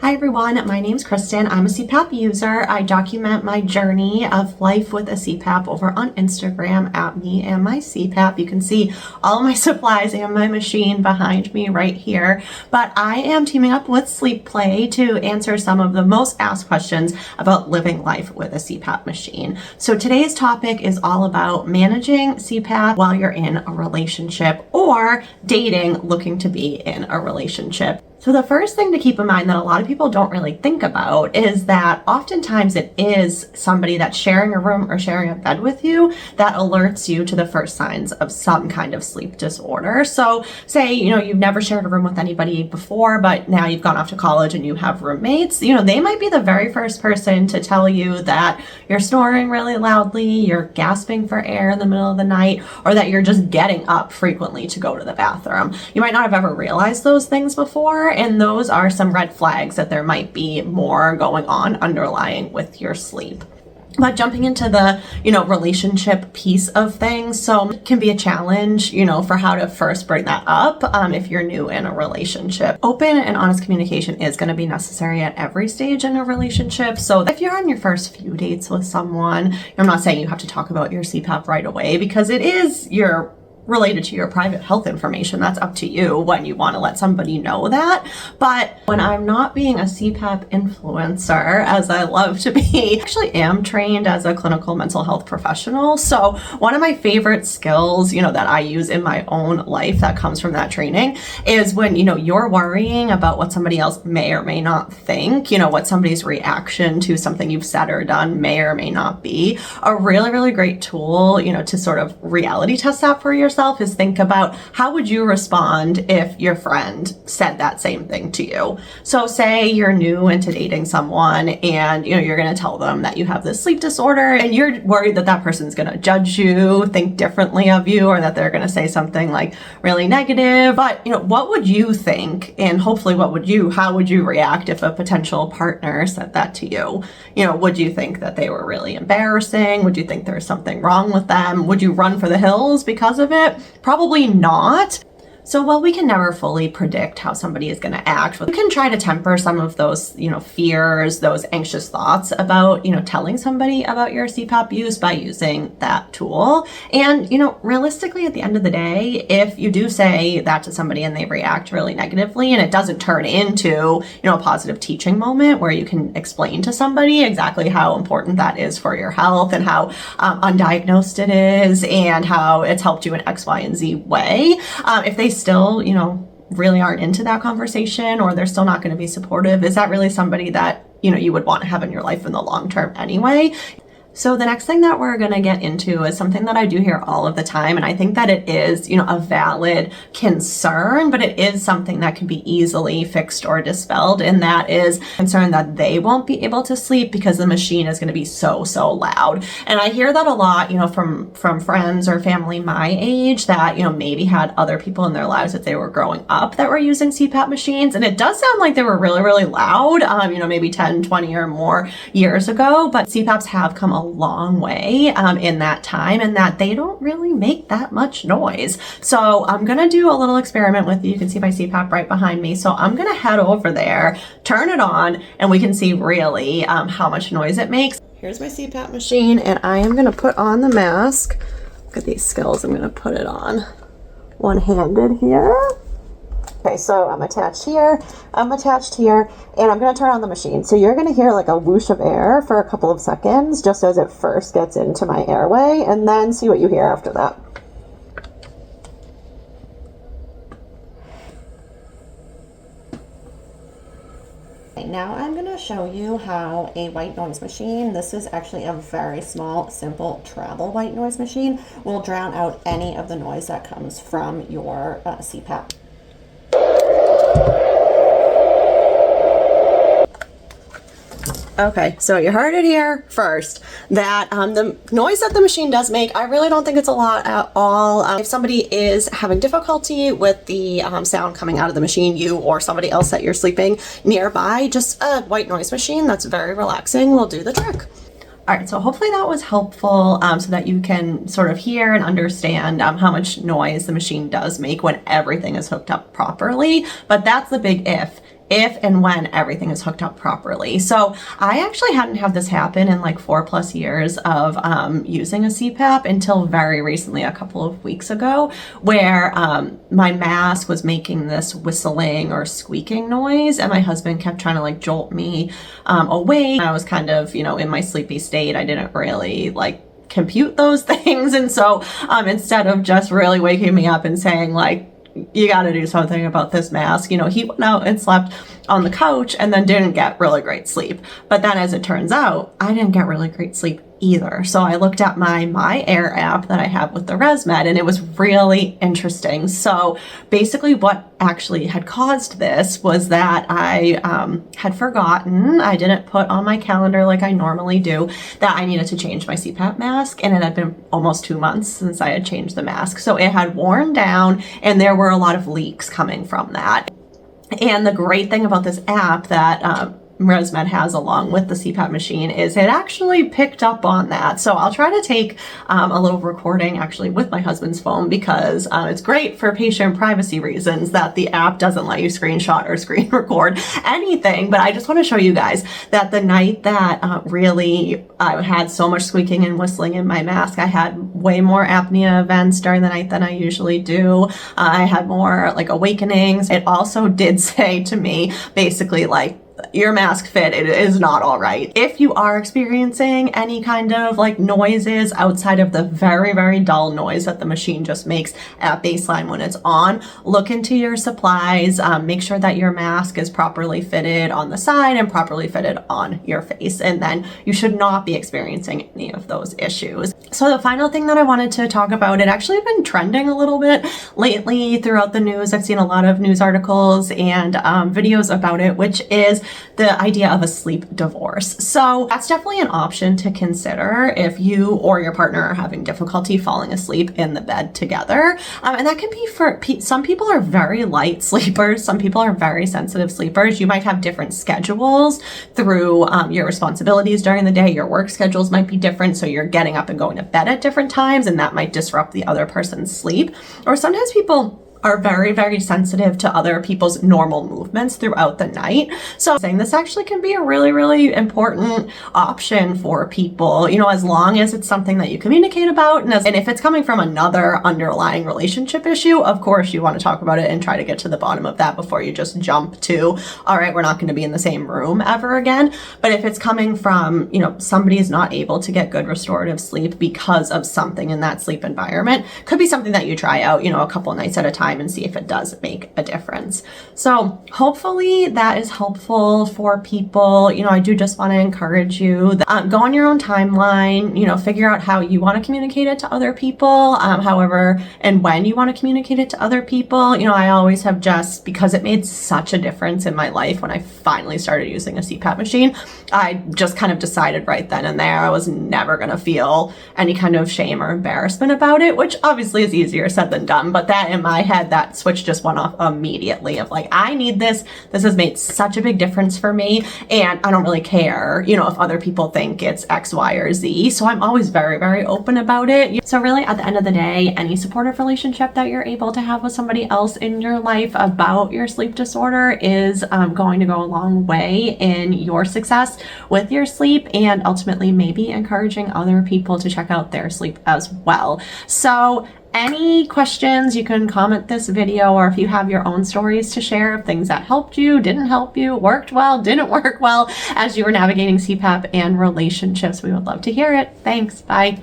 Hi everyone, my name's Kristen. I'm a CPAP user. I document my journey of life with a CPAP over on Instagram at me and my CPAP. You can see all my supplies and my machine behind me right here. But I am teaming up with Sleep Play to answer some of the most asked questions about living life with a CPAP machine. So today's topic is all about managing CPAP while you're in a relationship or dating, looking to be in a relationship. So the first thing to keep in mind that a lot of people don't really think about is that oftentimes it is somebody that's sharing a room or sharing a bed with you that alerts you to the first signs of some kind of sleep disorder. So say, you've never shared a room with anybody before, but now you've gone off to college and you have roommates, they might be the very first person to tell you that you're snoring really loudly, you're gasping for air in the middle of the night, or that you're just getting up frequently to go to the bathroom. You might not have ever realized those things before, and those are some red flags that there might be more going on underlying with your sleep. But jumping into the, relationship piece of things, so it can be a challenge, for how to first bring that up if you're new in a relationship. Open and honest communication is going to be necessary at every stage in a relationship. So if you're on your first few dates with someone, I'm not saying you have to talk about your CPAP right away because it is related to your private health information. That's up to you when you want to let somebody know that. But when I'm not being a CPAP influencer, as I love to be, I actually am trained as a clinical mental health professional. So one of my favorite skills, that I use in my own life that comes from that training is when, you're worrying about what somebody else may or may not think, what somebody's reaction to something you've said or done may or may not be. A really, really great tool, to sort of reality test that for yourself is think about how would you respond if your friend said that same thing to you. So say you're new into dating someone and you're going to tell them that you have this sleep disorder and you're worried that that person's going to judge you, think differently of you, or that they're going to say something like really negative. But what would you think, and hopefully how would you react if a potential partner said that to you? Would you think that they were really embarrassing? Would you think there's something wrong with them? Would you run for the hills because of it? Probably not. So while we can never fully predict how somebody is going to act, we can try to temper some of those, fears, those anxious thoughts about, telling somebody about your CPAP use by using that tool. And, realistically, at the end of the day, if you do say that to somebody and they react really negatively and it doesn't turn into, a positive teaching moment where you can explain to somebody exactly how important that is for your health and how undiagnosed it is and how it's helped you in X, Y, and Z way, if they still, really aren't into that conversation or they're still not going to be supportive, is that really somebody that, you would want to have in your life in the long term anyway? So the next thing that we're going to get into is something that I do hear all of the time. And I think that it is, a valid concern, but it is something that can be easily fixed or dispelled. And that is concern that they won't be able to sleep because the machine is going to be so loud. And I hear that a lot, from friends or family my age that, maybe had other people in their lives that they were growing up that were using CPAP machines. And it does sound like they were really, really loud, maybe 10, 20 or more years ago. But CPAPs have come a long way in that time, and that they don't really make that much noise. So I'm going to do a little experiment with you. You can see my CPAP right behind me. So I'm going to head over there, turn it on, and we can see really how much noise it makes. Here's my CPAP machine, and I am going to put on the mask. Look at these skills. I'm going to put it on one-handed here. Okay, so I'm attached here, and I'm going to turn on the machine. So you're going to hear like a whoosh of air for a couple of seconds just as it first gets into my airway, and then see what you hear after that. Now I'm going to show you how a white noise machine, this is actually a very small, simple travel white noise machine, will drown out any of the noise that comes from your CPAP. Okay, so you heard it here first, that the noise that the machine does make, I really don't think it's a lot at all. If somebody is having difficulty with the sound coming out of the machine, you or somebody else that you're sleeping nearby, just a white noise machine that's very relaxing will do the trick. All right, so hopefully that was helpful so that you can sort of hear and understand how much noise the machine does make when everything is hooked up properly. But that's the big if. if and when everything is hooked up properly. So I actually hadn't had this happen in like 4+ years of using a CPAP until very recently, a couple of weeks ago, where my mask was making this whistling or squeaking noise, and my husband kept trying to like jolt me awake. I was kind of, in my sleepy state. I didn't really like compute those things. And so instead of just really waking me up and saying like, you got to do something about this mask, he went out and slept on the couch and then didn't get really great sleep. But then as it turns out, I didn't get really great sleep either. So I looked at my Air app that I have with the ResMed, and it was really interesting. So basically what actually had caused this was that I had forgotten, I didn't put on my calendar like I normally do, that I needed to change my CPAP mask, and it had been almost 2 months since I had changed the mask. So it had worn down, and there were a lot of leaks coming from that. And the great thing about this app that ResMed has along with the CPAP machine is it actually picked up on that. So I'll try to take a little recording actually with my husband's phone, because it's great for patient privacy reasons that the app doesn't let you screenshot or screen record anything. But I just want to show you guys that the night that really I had so much squeaking and whistling in my mask, I had way more apnea events during the night than I usually do. I had more like awakenings. It also did say to me basically like, your mask fit, it is not all right. If you are experiencing any kind of like noises outside of the very, very dull noise that the machine just makes at baseline when it's on, look into your supplies, make sure that your mask is properly fitted on the side and properly fitted on your face, and then you should not be experiencing any of those issues. So the final thing that I wanted to talk about, it actually been trending a little bit lately throughout the news. I've seen a lot of news articles and videos about it, which is the idea of a sleep divorce. So that's definitely an option to consider if you or your partner are having difficulty falling asleep in the bed together. And that can be for some people are very light sleepers. Some people are very sensitive sleepers. You might have different schedules through your responsibilities during the day. Your work schedules might be different. So you're getting up and going to bed at different times, and that might disrupt the other person's sleep. Or sometimes people are very, very sensitive to other people's normal movements throughout the night. So I'm saying this actually can be a really, really important option for people, as long as it's something that you communicate about. And if it's coming from another underlying relationship issue, of course you want to talk about it and try to get to the bottom of that before you just jump to, all right, we're not going to be in the same room ever again. But if it's coming from, somebody is not able to get good restorative sleep because of something in that sleep environment, could be something that you try out, a couple nights at a time and see if it does make a difference. So hopefully that is helpful for people. I do just want to encourage you that, go on your own timeline, figure out how you want to communicate it to other people, however and when you want to communicate it to other people. I always have, just because it made such a difference in my life when I finally started using a CPAP machine, I just kind of decided right then and there I was never going to feel any kind of shame or embarrassment about it, which obviously is easier said than done. But that in my head, that switch just went off immediately of like, I need this. This has made such a big difference for me. And I don't really care, if other people think it's X, Y, or Z. So I'm always very, very open about it. So really at the end of the day, any supportive relationship that you're able to have with somebody else in your life about your sleep disorder is going to go a long way in your success with your sleep, and ultimately maybe encouraging other people to check out their sleep as well. So any questions, you can comment this video, or if you have your own stories to share of things that helped you, didn't help you, worked well, didn't work well as you were navigating CPAP and relationships, we would love to hear it. Thanks. Bye.